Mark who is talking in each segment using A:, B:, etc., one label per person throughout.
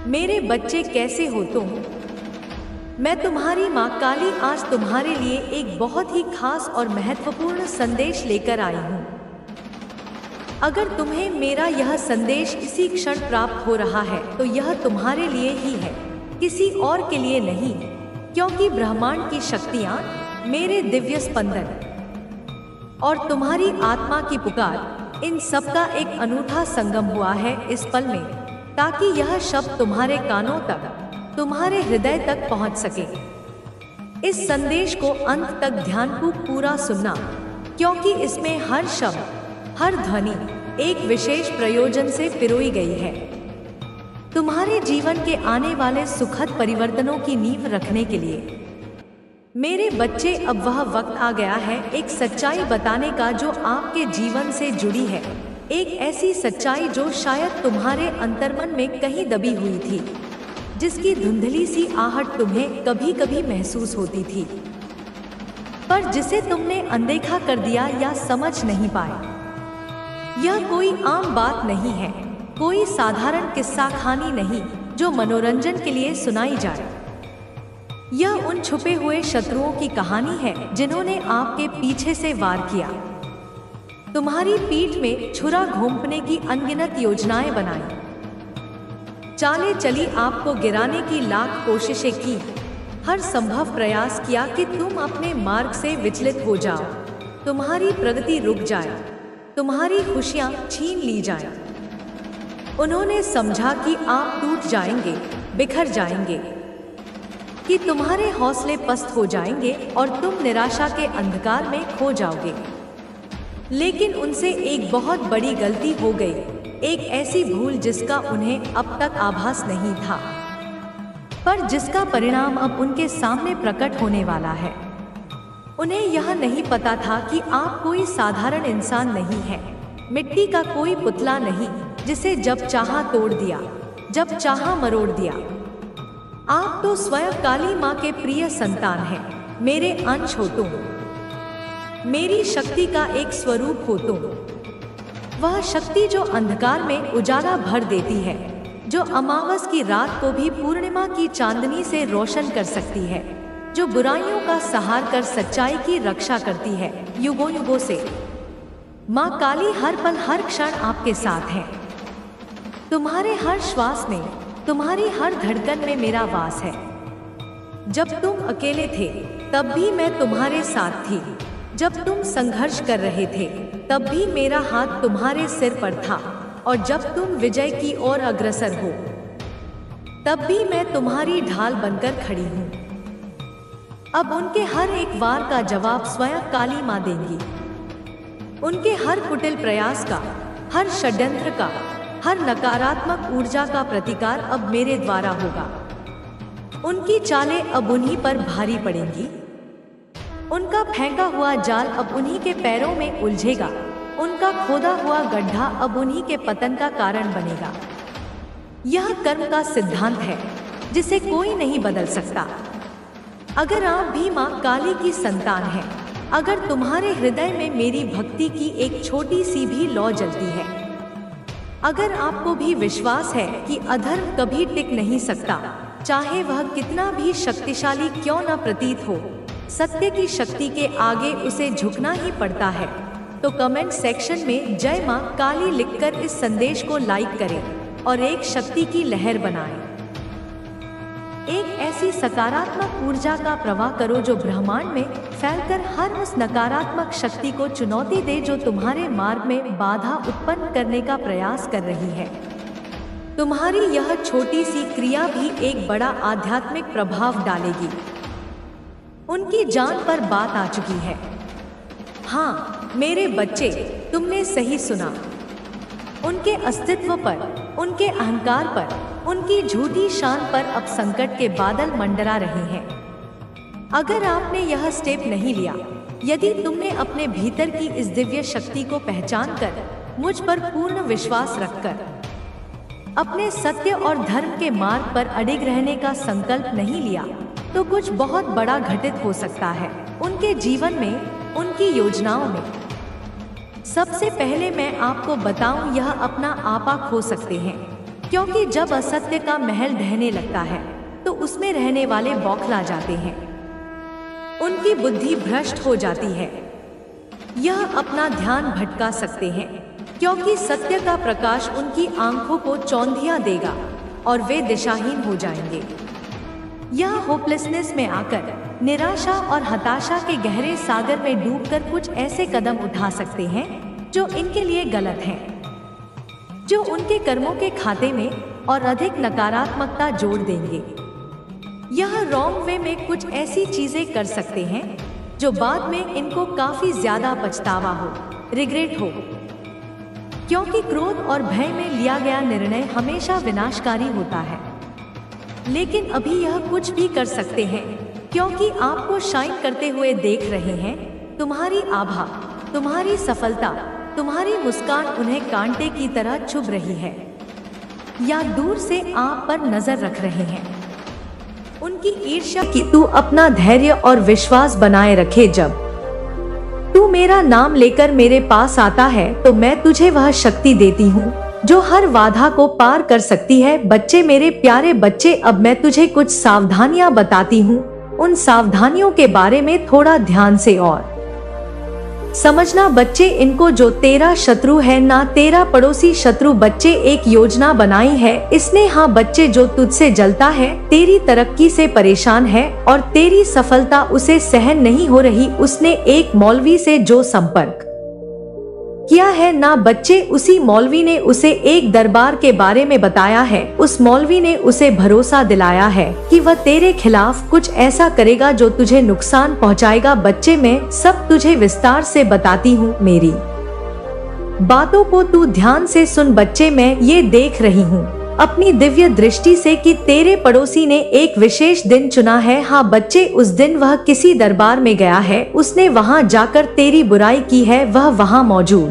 A: मेरे बच्चे कैसे हो तुम? मैं तुम्हारी माँ काली आज तुम्हारे लिए एक बहुत ही खास और महत्वपूर्ण संदेश लेकर आई हूँ। अगर तुम्हें मेरा यह संदेश इसी क्षण प्राप्त हो रहा है तो यह तुम्हारे लिए ही है, किसी और के लिए नहीं, क्योंकि ब्रह्मांड की शक्तियाँ, मेरे दिव्य स्पंदन और तुम्हारी आत्मा की पुकार, इन सब का एक अनूठा संगम हुआ है इस पल में, ताकि यह शब्द तुम्हारे कानों तक, तुम्हारे हृदय तक पहुंच सके। इस संदेश को अंत तक ध्यानपूर्वक पूरा सुनना, क्योंकि इसमें हर शब्द, हर ध्वनि एक विशेष प्रयोजन से पिरोई गई है। तुम्हारे जीवन के आने वाले सुखद परिवर्तनों की नींव रखने के लिए। मेरे बच्चे, अब वह वक्त आ गया है एक सच्चाई बताने का जो आपके जीवन से जुड़ी है, एक ऐसी सच्चाई जो शायद तुम्हारे अंतर्मन में कहीं दबी हुई थी, जिसकी धुंधली सी आहट तुम्हें कभी कभी महसूस होती थी, पर जिसे तुमने अनदेखा कर दिया या समझ नहीं पाए। यह कोई आम बात नहीं है, कोई साधारण किस्सा कहानी नहीं जो मनोरंजन के लिए सुनाई जाए। यह उन छुपे हुए शत्रुओं की कहानी है जिन्होंने आपके पीछे से वार किया, तुम्हारी पीठ में छुरा घोंपने की अनगिनत योजनाएं बनाई, चालें चली, आपको गिराने की लाख कोशिशें की, हर संभव प्रयास किया कि तुम अपने मार्ग से विचलित हो जाओ, तुम्हारी प्रगति रुक जाए, तुम्हारी खुशियां छीन ली जाएं। उन्होंने समझा कि आप टूट जाएंगे, बिखर जाएंगे, कि तुम्हारे हौसले पस्त हो जाएंगे और तुम निराशा के अंधकार में खो जाओगे। लेकिन उनसे एक बहुत बड़ी गलती हो गई, एक ऐसी भूल जिसका उन्हें अब तक आभास नहीं था, पर जिसका परिणाम अब उनके सामने प्रकट होने वाला है। उन्हें यह नहीं पता था कि आप कोई साधारण इंसान नहीं है, मिट्टी का कोई पुतला नहीं जिसे जब चाहा तोड़ दिया, जब चाहा मरोड़ दिया। आप तो स्वयं काली माँ के प्रिय संतान हैं, मेरे अंश हो तुम, मेरी शक्ति का एक स्वरूप हो तुम, वह शक्ति जो अंधकार में उजाला भर देती है, जो अमावस की रात को भी पूर्णिमा की चांदनी से रोशन कर सकती है, जो बुराइयों का सहार कर सच्चाई की रक्षा करती है युगों युगों से। माँ काली हर पल हर क्षण आपके साथ है, तुम्हारे हर श्वास में, तुम्हारी हर धड़कन में मेरा वास है। जब तुम अकेले थे तब भी मैं तुम्हारे साथ थी, जब तुम संघर्ष कर रहे थे तब भी मेरा हाथ तुम्हारे सिर पर था, और जब तुम विजय की ओर अग्रसर हो तब भी मैं तुम्हारी ढाल बनकर खड़ी हूँ। अब उनके हर एक वार का जवाब स्वयं काली माँ देंगी। उनके हर कुटिल प्रयास का, हर षड्यंत्र का, हर नकारात्मक ऊर्जा का प्रतिकार अब मेरे द्वारा होगा। उनकी चालें अब उन्हीं पर भारी पड़ेंगी, उनका फेंका हुआ जाल अब उन्हीं के पैरों में उलझेगा, उनका खोदा हुआ गड्ढा अब उन्हीं के पतन का कारण बनेगा। यह कर्म का सिद्धांत है जिसे कोई नहीं बदल सकता। अगर आप भी माँ काली की संतान हैं, अगर तुम्हारे हृदय में मेरी भक्ति की एक छोटी सी भी लौ जलती है, अगर आपको भी विश्वास है कि अधर्म कभी टिक नहीं सकता, चाहे वह कितना भी शक्तिशाली क्यों न प्रतीत हो, सत्य की शक्ति के आगे उसे झुकना ही पड़ता है, तो कमेंट सेक्शन में जय माँ काली लिखकर इस संदेश को लाइक करें और एक शक्ति की लहर बनाएं। एक ऐसी सकारात्मक ऊर्जा का प्रवाह करो जो ब्रह्मांड में फैलकर हर उस नकारात्मक शक्ति को चुनौती दे जो तुम्हारे मार्ग में बाधा उत्पन्न करने का प्रयास कर रही है। तुम्हारी यह छोटी सी क्रिया भी एक बड़ा आध्यात्मिक प्रभाव डालेगी। उनकी जान पर बात आ चुकी है। हाँ मेरे बच्चे, तुमने सही सुना। उनके अस्तित्व पर, उनके अहंकार पर, उनकी झूठी शान पर अब संकट के बादल मंडरा रहे हैं। अगर आपने यह स्टेप नहीं लिया, यदि तुमने अपने भीतर की इस दिव्य शक्ति को पहचान कर, मुझ पर पूर्ण विश्वास रखकर अपने सत्य और धर्म के मार्ग पर अडिग रहने का संकल्प नहीं लिया, तो कुछ बहुत बड़ा घटित हो सकता है उनके जीवन में, उनकी योजनाओं में। सबसे पहले मैं आपको बताऊं, यह अपना आपा खो सकते हैं, क्योंकि जब असत्य का महल ढहने लगता है तो उसमें रहने वाले बौखला जाते हैं, उनकी बुद्धि भ्रष्ट हो जाती है। यह अपना ध्यान भटका सकते हैं क्योंकि सत्य का प्रकाश उनकी आंखों को चौंधिया देगा और वे दिशाहीन हो जाएंगे। यह होपलेसनेस में आकर निराशा और हताशा के गहरे सागर में डूबकर कुछ ऐसे कदम उठा सकते हैं जो इनके लिए गलत हैं, जो उनके कर्मों के खाते में और अधिक नकारात्मकता जोड़ देंगे। यह रॉन्ग वे में कुछ ऐसी चीजें कर सकते हैं जो बाद में इनको काफी ज्यादा पछतावा हो, रिग्रेट हो, क्योंकि क्रोध और भय में लिया गया निर्णय हमेशा विनाशकारी होता है। लेकिन अभी यह कुछ भी कर सकते हैं क्योंकि आपको शाइन करते हुए देख रहे हैं। तुम्हारी आभा, तुम्हारी सफलता, तुम्हारी मुस्कान उन्हें कांटे की तरह चुभ रही है या दूर से आप पर नजर रख रहे हैं। उनकी ईर्ष्या की तू अपना धैर्य और विश्वास बनाए रखे। जब तू मेरा नाम लेकर मेरे पास आता है तो मैं तुझे वह शक्ति देती हूँ जो हर बाधा को पार कर सकती है। बच्चे, मेरे प्यारे बच्चे, अब मैं तुझे कुछ सावधानियां बताती हूँ। उन सावधानियों के बारे में थोड़ा ध्यान से और समझना बच्चे। इनको जो तेरा शत्रु है ना तेरा पड़ोसी शत्रु बच्चे, एक योजना बनाई है इसने। हाँ बच्चे, जो तुझसे जलता है, तेरी तरक्की से परेशान है और तेरी सफलता उसे सहन नहीं हो रही, उसने एक मौलवी से जो संपर्क किया है ना बच्चे, उसी मौलवी ने उसे एक दरबार के बारे में बताया है। उस मौलवी ने उसे भरोसा दिलाया है कि वह तेरे खिलाफ कुछ ऐसा करेगा जो तुझे नुकसान पहुंचाएगा। बच्चे, मैं सब तुझे विस्तार से बताती हूँ, मेरी बातों को तू ध्यान से सुन। बच्चे, मैं ये देख रही हूँ अपनी दिव्य दृष्टि से कि तेरे पड़ोसी ने एक विशेष दिन चुना है। हाँ बच्चे, उस दिन वह किसी दरबार में गया है, उसने वहाँ जाकर तेरी बुराई की है। वह वहाँ मौजूद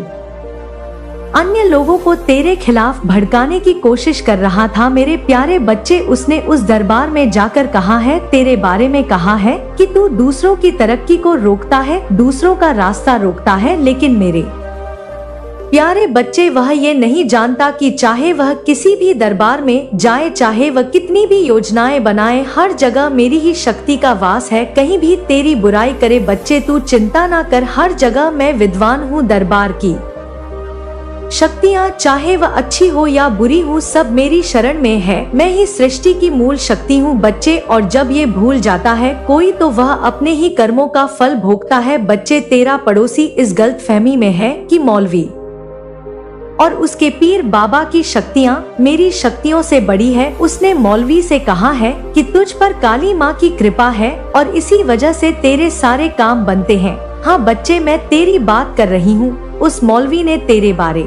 A: अन्य लोगों को तेरे खिलाफ भड़काने की कोशिश कर रहा था। मेरे प्यारे बच्चे, उसने उस दरबार में जाकर कहा है, तेरे बारे में कहा है कि तू दूसरों की तरक्की को रोकता है, दूसरों का रास्ता रोकता है। लेकिन मेरे प्यारे बच्चे, वह ये नहीं जानता कि चाहे वह किसी भी दरबार में जाए, चाहे वह कितनी भी योजनाएं बनाए, हर जगह मेरी ही शक्ति का वास है, कहीं भी तेरी बुराई करे। बच्चे, तू चिंता ना कर, हर जगह मैं विद्वान हूँ। दरबार की शक्तियाँ, चाहे वह अच्छी हो या बुरी हो, सब मेरी शरण में है। मैं ही सृष्टि की मूल शक्ति हूँ बच्चे। और जब ये भूल जाता है कोई तो वह अपने ही कर्मों का फल भोगता है। बच्चे, तेरा पड़ोसी इस गलतफहमी में है कि मौलवी और उसके पीर बाबा की शक्तियाँ मेरी शक्तियों से बड़ी है। उसने मौलवी से कहा है कि तुझ पर काली माँ की कृपा है और इसी वजह से तेरे सारे काम बनते हैं। हाँ बच्चे, मैं तेरी बात कर रही हूँ। उस मौलवी ने तेरे बारे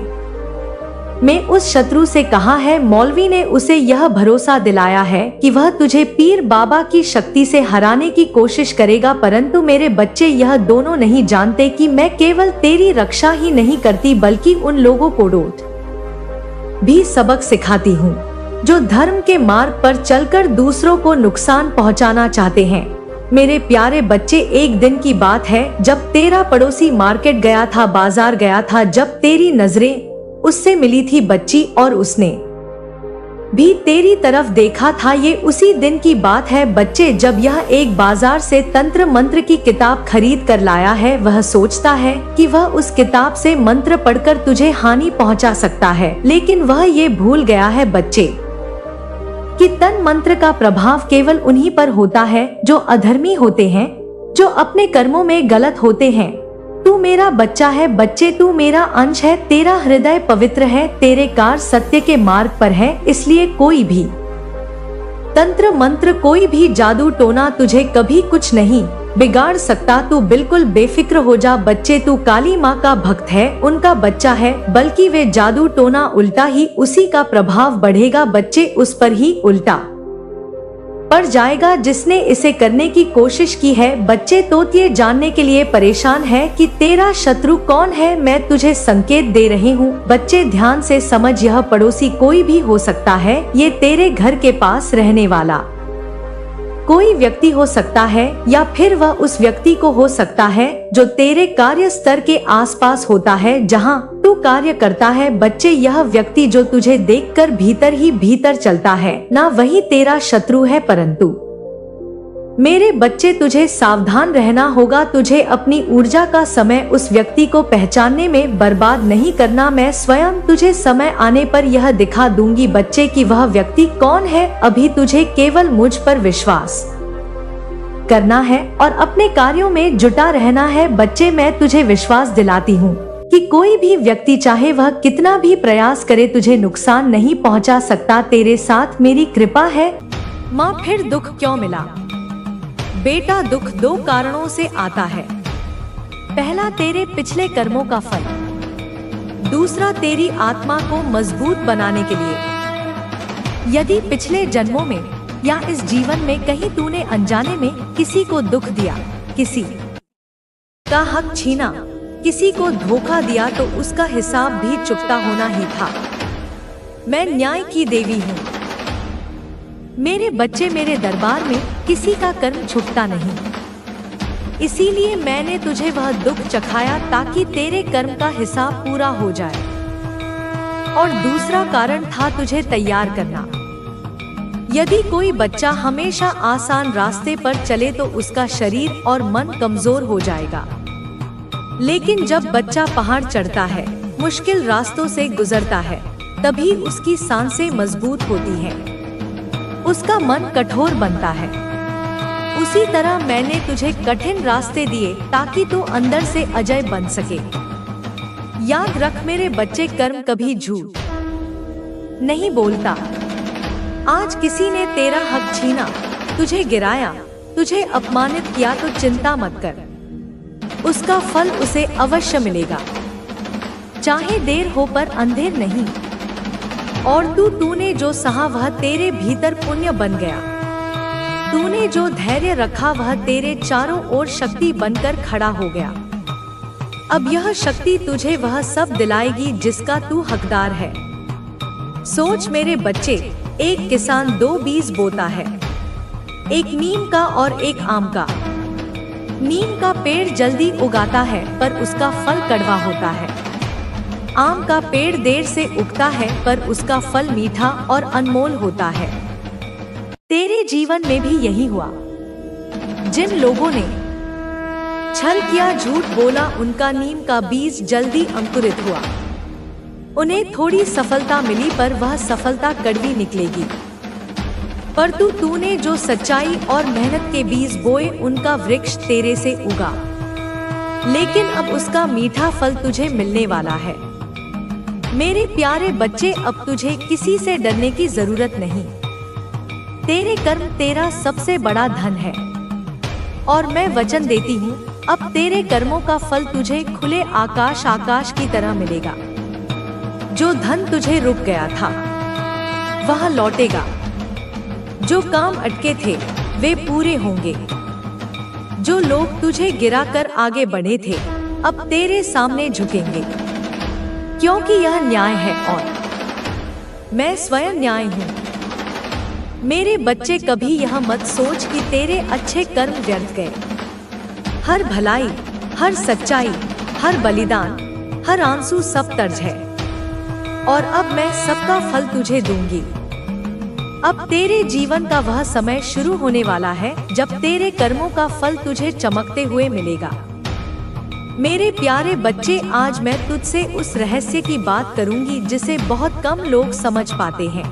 A: में उस शत्रु से कहा है। मौलवी ने उसे यह भरोसा दिलाया है कि वह तुझे पीर बाबा की शक्ति से हराने की कोशिश करेगा। परंतु मेरे बच्चे, यह दोनों नहीं जानते कि मैं केवल तेरी रक्षा ही नहीं करती बल्कि उन लोगों को डोट भी सबक सिखाती हूँ जो धर्म के मार्ग पर चलकर दूसरों को नुकसान पहुँचाना चाहते हैं। मेरे प्यारे बच्चे, एक दिन की बात है जब तेरा पड़ोसी मार्केट गया था, बाजार गया था, जब तेरी नजरें उससे मिली थी बच्ची और उसने भी तेरी तरफ देखा था। ये उसी दिन की बात है बच्चे जब यह एक बाजार से तंत्र मंत्र की किताब खरीद कर लाया है। वह सोचता है कि वह उस किताब से मंत्र पढ़कर तुझे हानि पहुंचा सकता है, लेकिन वह ये भूल गया है बच्चे कि तन मंत्र का प्रभाव केवल उन्हीं पर होता है जो अधर्मी होते हैं, जो अपने कर्मों में गलत होते हैं। तू मेरा बच्चा है बच्चे, तू मेरा अंश है, तेरा हृदय पवित्र है, तेरे कार्य सत्य के मार्ग पर है, इसलिए कोई भी तंत्र मंत्र, कोई भी जादू टोना तुझे कभी कुछ नहीं बिगाड़ सकता। तू बिल्कुल बेफिक्र हो जा बच्चे, तू काली माँ का भक्त है, उनका बच्चा है, बल्कि वे जादू टोना उल्टा ही उसी का प्रभाव बढ़ेगा बच्चे, उस पर ही उल्टा पड़ जाएगा जिसने इसे करने की कोशिश की है। बच्चे, तो ये जानने के लिए परेशान है कि तेरा शत्रु कौन है। मैं तुझे संकेत दे रही हूँ बच्चे, ध्यान से समझ। यह पड़ोसी कोई भी हो सकता है, ये तेरे घर के पास रहने वाला कोई व्यक्ति हो सकता है या फिर वह उस व्यक्ति को हो सकता है जो तेरे कार्य स्तर के आसपास होता है जहां तू कार्य करता है। बच्चे, यह व्यक्ति जो तुझे देखकर भीतर ही भीतर चलता है ना वही तेरा शत्रु है, परंतु मेरे बच्चे तुझे सावधान रहना होगा। तुझे अपनी ऊर्जा का समय उस व्यक्ति को पहचानने में बर्बाद नहीं करना। मैं स्वयं तुझे समय आने पर यह दिखा दूंगी बच्चे कि वह व्यक्ति कौन है। अभी तुझे केवल मुझ पर विश्वास करना है और अपने कार्यों में जुटा रहना है। बच्चे, मैं तुझे विश्वास दिलाती हूँ कि कोई भी व्यक्ति चाहे वह कितना भी प्रयास करे तुझे नुकसान नहीं पहुँचा सकता। तेरे साथ मेरी कृपा है। माँ, फिर दुख क्यों मिला? बेटा, दुख दो कारणों से आता है। पहला, तेरे पिछले कर्मों का फल। दूसरा, तेरी आत्मा को मजबूत बनाने के लिए। यदि पिछले जन्मों में या इस जीवन में कहीं तूने अनजाने में किसी को दुख दिया, किसी का हक छीना, किसी को धोखा दिया तो उसका हिसाब भी चुकता होना ही था। मैं न्याय की देवी हूँ। मेरे बच्चे, मेरे दरबार में किसी का कर्म छुपता नहीं। इसीलिए मैंने तुझे वह दुख चखाया ताकि तेरे कर्म का हिसाब पूरा हो जाए। और दूसरा कारण था तुझे तैयार करना। यदि कोई बच्चा हमेशा आसान रास्ते पर चले तो उसका शरीर और मन कमजोर हो जाएगा। लेकिन जब बच्चा पहाड़ चढ़ता है, मुश्किल रास्तों से गुजरता है, तभी उसकी सांसें मजबूत होती हैं, उसका मन कठोर बनता है। उसी तरह मैंने तुझे कठिन रास्ते दिए ताकि तू अंदर से अजय बन सके। याद रख मेरे बच्चे, कर्म कभी झूठ नहीं बोलता। आज किसी ने तेरा हक छीना, तुझे गिराया, तुझे अपमानित किया तो चिंता मत कर, उसका फल उसे अवश्य मिलेगा। चाहे देर हो पर अंधेर नहीं। और तूने जो सहा वह तेरे भीतर पुण्य बन गया। तूने जो धैर्य रखा वह तेरे चारों ओर शक्ति बनकर खड़ा हो गया। अब यह शक्ति तुझे वह सब दिलाएगी जिसका तू हकदार है। सोच मेरे बच्चे, एक किसान दो बीज बोता है, एक नीम का और एक आम का। नीम का पेड़ जल्दी उगाता है पर उसका फल कड़वा होता है। आम का पेड़ देर से उगता है पर उसका फल मीठा और अनमोल होता है। तेरे जीवन में भी यही हुआ। जिन लोगों ने छल किया, झूठ बोला, उनका नीम का बीज जल्दी अंकुरित हुआ। उन्हें थोड़ी सफलता मिली पर वह सफलता कड़वी निकलेगी। पर तूने जो सच्चाई और मेहनत के बीज बोए उनका वृक्ष तेरे से उगा, लेकिन अब उसका मीठा फल तुझे मिलने वाला है। मेरे प्यारे बच्चे, अब तुझे किसी से डरने की जरूरत नहीं। तेरे कर्म तेरा सबसे बड़ा धन है और मैं वचन देती हूँ अब तेरे कर्मों का फल तुझे खुले आकाश की तरह मिलेगा। जो धन तुझे रुक गया था वह लौटेगा। जो काम अटके थे वे पूरे होंगे। जो लोग तुझे गिराकर आगे बढ़े थे अब तेरे सामने झुकेंगे, क्योंकि यह न्याय है और मैं स्वयं न्याय हूँ। मेरे बच्चे, कभी यह मत सोच कि तेरे अच्छे कर्म व्यर्थ गए। हर भलाई, हर सच्चाई, हर बलिदान, हर आंसू सब तर्ज है और अब मैं सबका फल तुझे दूंगी। अब तेरे जीवन का वह समय शुरू होने वाला है जब तेरे कर्मों का फल तुझे चमकते हुए मिलेगा। मेरे प्यारे बच्चे, आज मैं तुझसे उस रहस्य की बात करूंगी जिसे बहुत कम लोग समझ पाते हैं।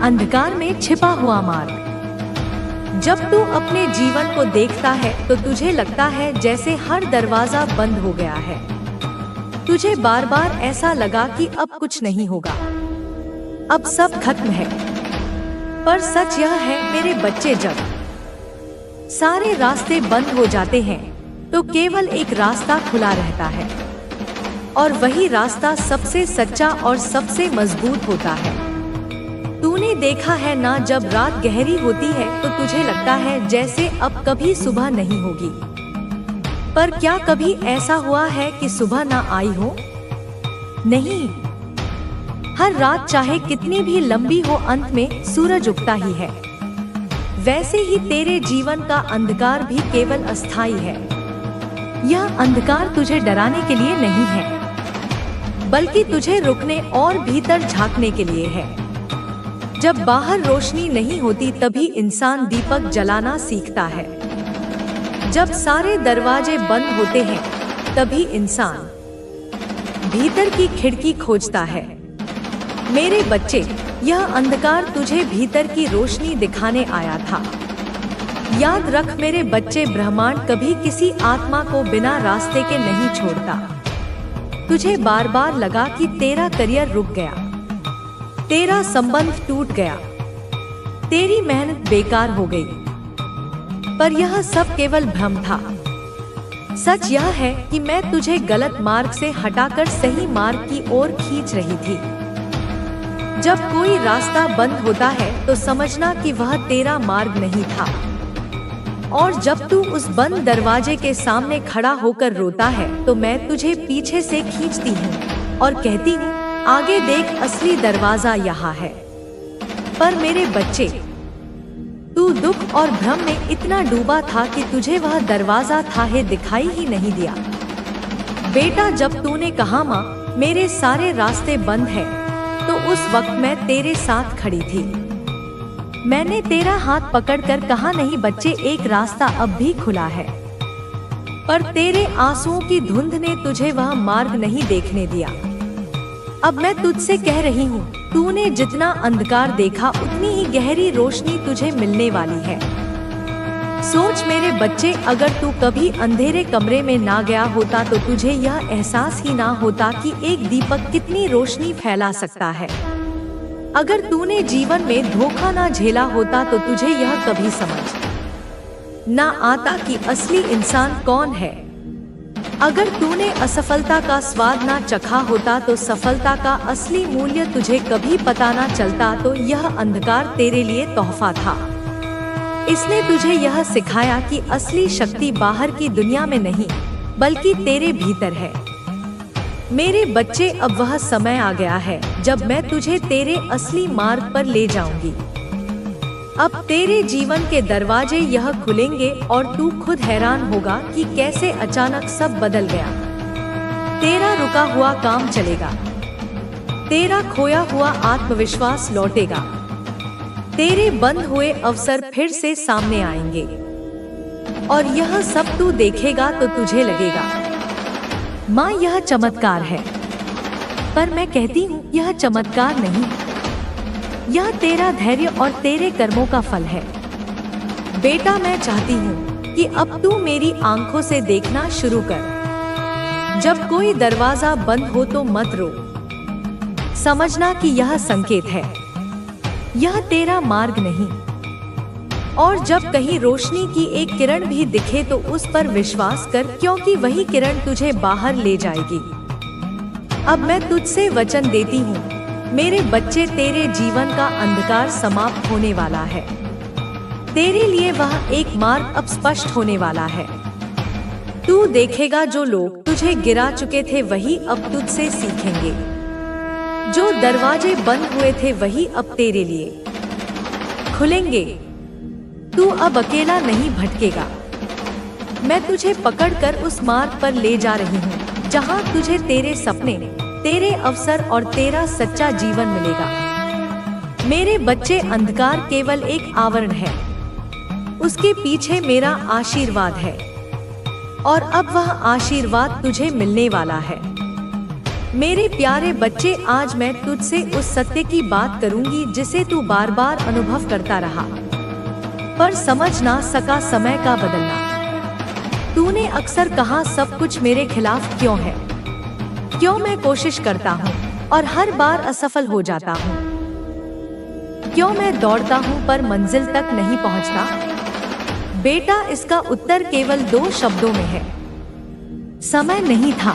A: अंधकार में छिपा हुआ मार्ग। जब तू अपने जीवन को देखता है तो तुझे लगता है जैसे हर दरवाजा बंद हो गया है। तुझे बार बार ऐसा लगा कि अब कुछ नहीं होगा, अब सब खत्म है। पर सच यह है मेरे बच्चे, जब सारे रास्ते बंद हो जाते हैं तो केवल एक रास्ता खुला रहता है और वही रास्ता सबसे सच्चा और सबसे मजबूत होता है। तूने देखा है ना, जब रात गहरी होती है तो तुझे लगता है जैसे अब कभी सुबह नहीं होगी। पर क्या कभी ऐसा हुआ है कि सुबह ना आई हो? नहीं, हर रात चाहे कितनी भी लंबी हो, अंत में सूरज उगता ही है। वैसे ही तेरे जीवन का अंधकार भी केवल अस्थायी है। यह अंधकार तुझे डराने के लिए नहीं है, बल्कि तुझे रुकने और भीतर झांकने के लिए है। जब बाहर रोशनी नहीं होती तभी इंसान दीपक जलाना सीखता है। जब सारे दरवाजे बंद होते हैं तभी इंसान भीतर की खिड़की खोजता है। मेरे बच्चे, यह अंधकार तुझे भीतर की रोशनी दिखाने आया था। याद रख मेरे बच्चे, ब्रह्मांड कभी किसी आत्मा को बिना रास्ते के नहीं छोड़ता। तुझे बार बार लगा कि तेरा करियर रुक गया, तेरा संबंध टूट गया, तेरी मेहनत बेकार हो गई, पर यह सब केवल भ्रम था। सच यह है कि मैं तुझे गलत मार्ग से हटाकर सही मार्ग की ओर खींच रही थी। जब कोई रास्ता बंद होता है तो समझना कि वह तेरा मार्ग नहीं था। और जब तू उस बंद दरवाजे के सामने खड़ा होकर रोता है तो मैं तुझे पीछे से खींचती हूँ और कहती हूँ, आगे देख, असली दरवाजा यहाँ है। पर मेरे बच्चे, तू दुख और भ्रम में इतना डूबा था कि तुझे वह दरवाजा थाहे दिखाई ही नहीं दिया। बेटा, जब तूने कहा माँ मेरे सारे रास्ते बंद हैं, तो उस वक्त मैं तेरे साथ खड़ी थी। मैंने तेरा हाथ पकड़कर कहा, नहीं बच्चे, एक रास्ता अब भी खुला है। पर तेरे आंसुओं की धुंध ने तुझे वह मार्ग नहीं देखने दिया। अब मैं तुझसे कह रही हूँ, तूने जितना अंधकार देखा उतनी ही गहरी रोशनी तुझे मिलने वाली है। सोच मेरे बच्चे, अगर तू कभी अंधेरे कमरे में ना गया होता तो तुझे यह एहसास ही ना होता कि एक दीपक कितनी रोशनी फैला सकता है। अगर तूने जीवन में धोखा ना झेला होता तो तुझे यह कभी समझ ना आता कि असली इंसान कौन है। अगर तूने असफलता का स्वाद ना चखा होता तो सफलता का असली मूल्य तुझे कभी पता ना चलता। तो यह अंधकार तेरे लिए तोहफा था। इसने तुझे यह सिखाया कि असली शक्ति बाहर की दुनिया में नहीं, बल्कि तेरे भीतर है। मेरे बच्चे, अब वह समय आ गया है जब मैं तुझे तेरे असली मार्ग पर ले जाऊंगी। अब तेरे जीवन के दरवाजे यह खुलेंगे और तू खुद हैरान होगा कि कैसे अचानक सब बदल गया। तेरा रुका हुआ काम चलेगा, तेरा खोया हुआ आत्मविश्वास लौटेगा, तेरे बंद हुए अवसर फिर से सामने आएंगे। और यह सब तू देखेगा तो तुझे लगेगा, माँ यह चमत्कार है। पर मैं कहती हूँ, यह चमत्कार नहीं, यह तेरा धैर्य और तेरे कर्मों का फल है। बेटा, मैं चाहती हूँ कि अब तू मेरी आंखों से देखना शुरू कर। जब कोई दरवाजा बंद हो तो मत रो, समझना कि यह संकेत है, यह तेरा मार्ग नहीं। और जब कहीं रोशनी की एक किरण भी दिखे तो उस पर विश्वास कर, क्योंकि वही किरण तुझे बाहर ले जाएगी। अब मैं तुझसे वचन देती हूँ मेरे बच्चे, तेरे जीवन का अंधकार समाप्त होने वाला है। तेरे लिए वह एक मार्ग अब स्पष्ट होने वाला है। तू देखेगा, जो लोग तुझे गिरा चुके थे वही अब तुझसे सीखेंगे। जो दरवाजे बंद हुए थे वही अब तेरे लिए खुलेंगे। तू अब अकेला नहीं भटकेगा। मैं तुझे पकड़कर उस मार्ग पर ले जा रही हूँ जहाँ तुझे तेरे सपने, तेरे अवसर और तेरा सच्चा जीवन मिलेगा। मेरे बच्चे, अंधकार केवल एक आवरण है, उसके पीछे मेरा आशीर्वाद है। और अब वह आशीर्वाद तुझे मिलने वाला है। मेरे प्यारे बच्चे, आज मैं तुझसे उस सत्य की बात करूंगी जिसे तू बार बार अनुभव करता रहा, पर समझ ना सका, समय का बदलना। तूने अक्सर कहा, सब कुछ मेरे खिलाफ क्यों है, क्यों मैं कोशिश करता हूँ और हर बार असफल हो जाता हूँ, क्यों मैं दौड़ता हूँ पर मंजिल तक नहीं पहुँचता। बेटा, इसका उत्तर केवल 2 शब्दों में है, समय नहीं था।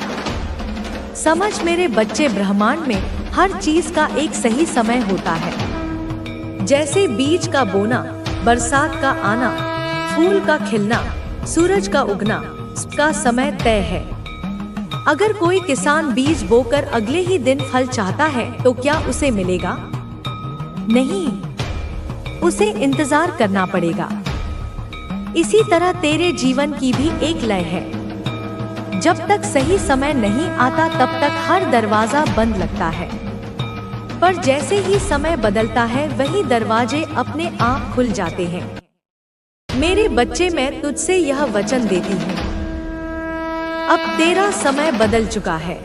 A: समझ मेरे बच्चे, ब्रह्मांड में हर चीज का एक सही समय होता है। जैसे बीज का बोना, बरसात का आना, फूल का खिलना, सूरज का उगना, इसका समय तय है। अगर कोई किसान बीज बोकर अगले ही दिन फल चाहता है तो क्या उसे मिलेगा? नहीं, उसे इंतजार करना पड़ेगा। इसी तरह तेरे जीवन की भी एक लय है। जब तक सही समय नहीं आता तब तक हर दरवाजा बंद लगता है, पर जैसे ही समय बदलता है वही दरवाजे अपने आप खुल जाते हैं। मेरे बच्चे, मैं तुझसे यह वचन देती हूँ, अब तेरा समय बदल चुका है।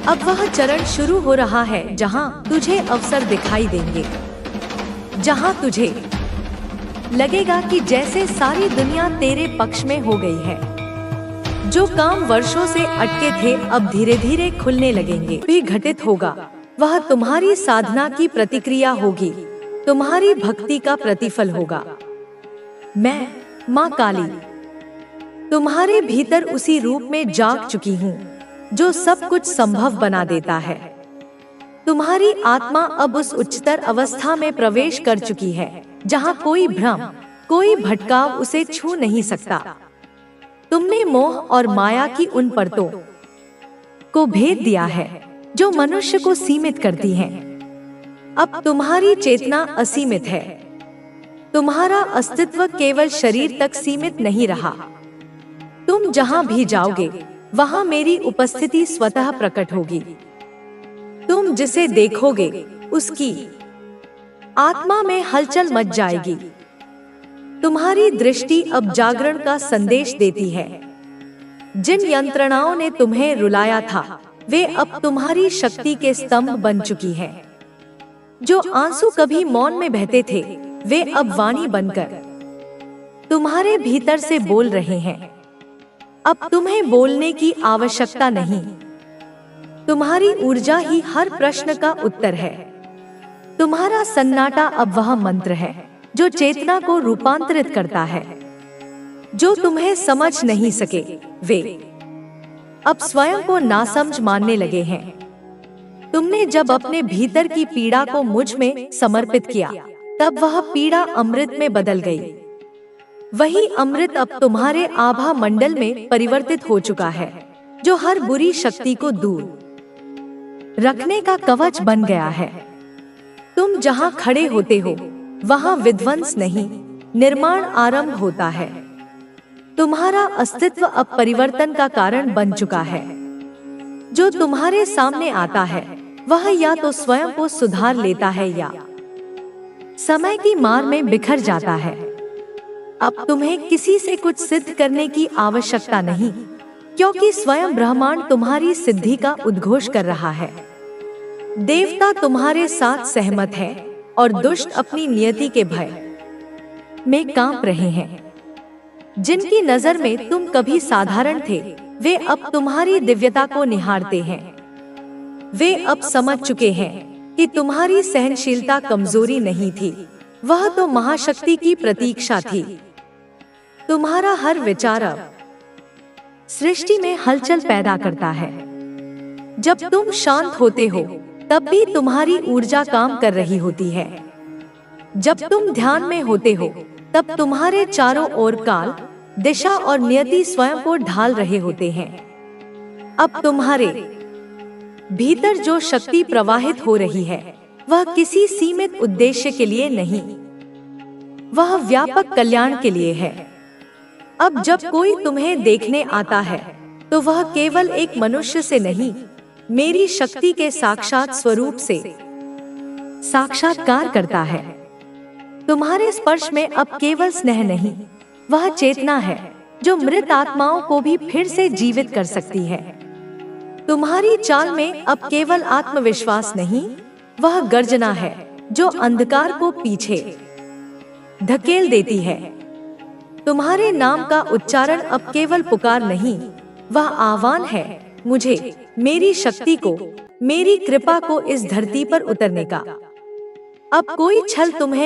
A: अब वह चरण शुरू हो रहा है जहाँ तुझे अवसर दिखाई देंगे, जहाँ तुझे लगेगा कि जैसे सारी दुनिया तेरे पक्ष में हो गई है। जो काम वर्षों से अटके थे अब धीरे धीरे खुलने लगेंगे। भी घटित होगा, वह तुम्हारी साधना की प्रतिक्रिया होगी, तुम्हारी भक्ति का प्रतिफल होगा। मैं माँ काली तुम्हारे भीतर उसी रूप में जाग चुकी हूँ जो सब कुछ संभव बना देता है। तुम्हारी आत्मा अब उस उच्चतर अवस्था में प्रवेश कर चुकी है जहाँ कोई भ्रम, कोई भटकाव उसे छू नहीं सकता। तुमने मोह और माया की उन परतों को भेद दिया है जो मनुष्य को सीमित करती हैं। अब तुम्हारी चेतना असीमित है। तुम्हारा अस्तित्व केवल शरीर तक सीमित नहीं रहा। तुम जहाँ भी जाओगे वहाँ मेरी उपस्थिति स्वतः प्रकट होगी। तुम जिसे देखोगे उसकी आत्मा में हलचल मच जाएगी। तुम्हारी दृष्टि अब जागरण का संदेश देती है। जिन यंत्रणाओं ने तुम्हें रुलाया था वे अब तुम्हारी शक्ति के स्तंभ बन चुकी हैं। जो आंसू कभी मौन में बहते थे वे अब वाणी बनकर तुम्हारे भीतर से बोल रहे हैं। अब तुम्हें बोलने की आवश्यकता नहीं। तुम्हारी ऊर्जा ही हर प्रश्न का उत्तर है। तुम्हारा सन्नाटा अब वह मंत्र है जो चेतना को रूपांतरित करता है। जो तुम्हें समझ नहीं सके वे अब स्वयं को नासमझ मानने लगे हैं। तुमने जब अपने भीतर की पीड़ा को मुझ में समर्पित किया तब वह पीड़ा अमृत में बदल गई। वही अमृत अब तुम्हारे आभा मंडल में परिवर्तित हो चुका है जो हर बुरी शक्ति को दूर रखने का कवच बन गया है। तुम जहाँ खड़े होते हो वहाँ विध्वंस नहीं, निर्माण आरंभ होता है। तुम्हारा अस्तित्व अब परिवर्तन का कारण बन चुका है। जो तुम्हारे सामने आता है वह या तो स्वयं को सुधार लेता है या समय की मार में बिखर जाता है। अब तुम्हें किसी से कुछ सिद्ध करने की आवश्यकता नहीं, क्योंकि स्वयं ब्रह्मांड तुम्हारी सिद्धि का उद्घोष कर रहा है। देवता तुम्हारे साथ सहमत है और दुष्ट अपनी नियति के भय में कांप रहे हैं। जिनकी नजर में तुम कभी साधारण थे वे अब तुम्हारी दिव्यता को निहारते हैं। वे अब समझ चुके हैं कि तुम्हारी सहनशीलता कमजोरी नहीं थी, वह तो महाशक्ति की प्रतीक्षा थी। तुम्हारा हर विचार अब सृष्टि में हलचल पैदा करता है। जब तुम शांत होते हो तब भी तुम्हारी ऊर्जा काम कर रही होती है। जब तुम ध्यान में होते हो तब तुम्हारे चारों ओर काल, दिशा और नियति स्वयं को ढाल रहे होते हैं। अब तुम्हारे भीतर जो शक्ति प्रवाहित हो रही है वह किसी सीमित उद्देश्य के लिए नहीं, वह व्यापक कल्याण के लिए है। अब जब कोई तुम्हें देखने आता है तो वह केवल एक मनुष्य से नहीं, मेरी शक्ति के साक्षात स्वरूप से साक्षात्कार करता है। तुम्हारे स्पर्श में अब केवल स्नेह नहीं, वह चेतना है जो मृत आत्माओं को भी फिर से जीवित कर सकती है। तुम्हारी चाल में अब केवल आत्मविश्वास नहीं, वह गर्जना है जो अंधकार को पीछे धकेल देती है। तुम्हारे नाम का उच्चारण अब केवल पुकार नहीं, वह आह्वान है मुझे, मेरी शक्ति को, मेरी कृपा को इस धरती पर उतरने का। अब कोई छल तुम्हें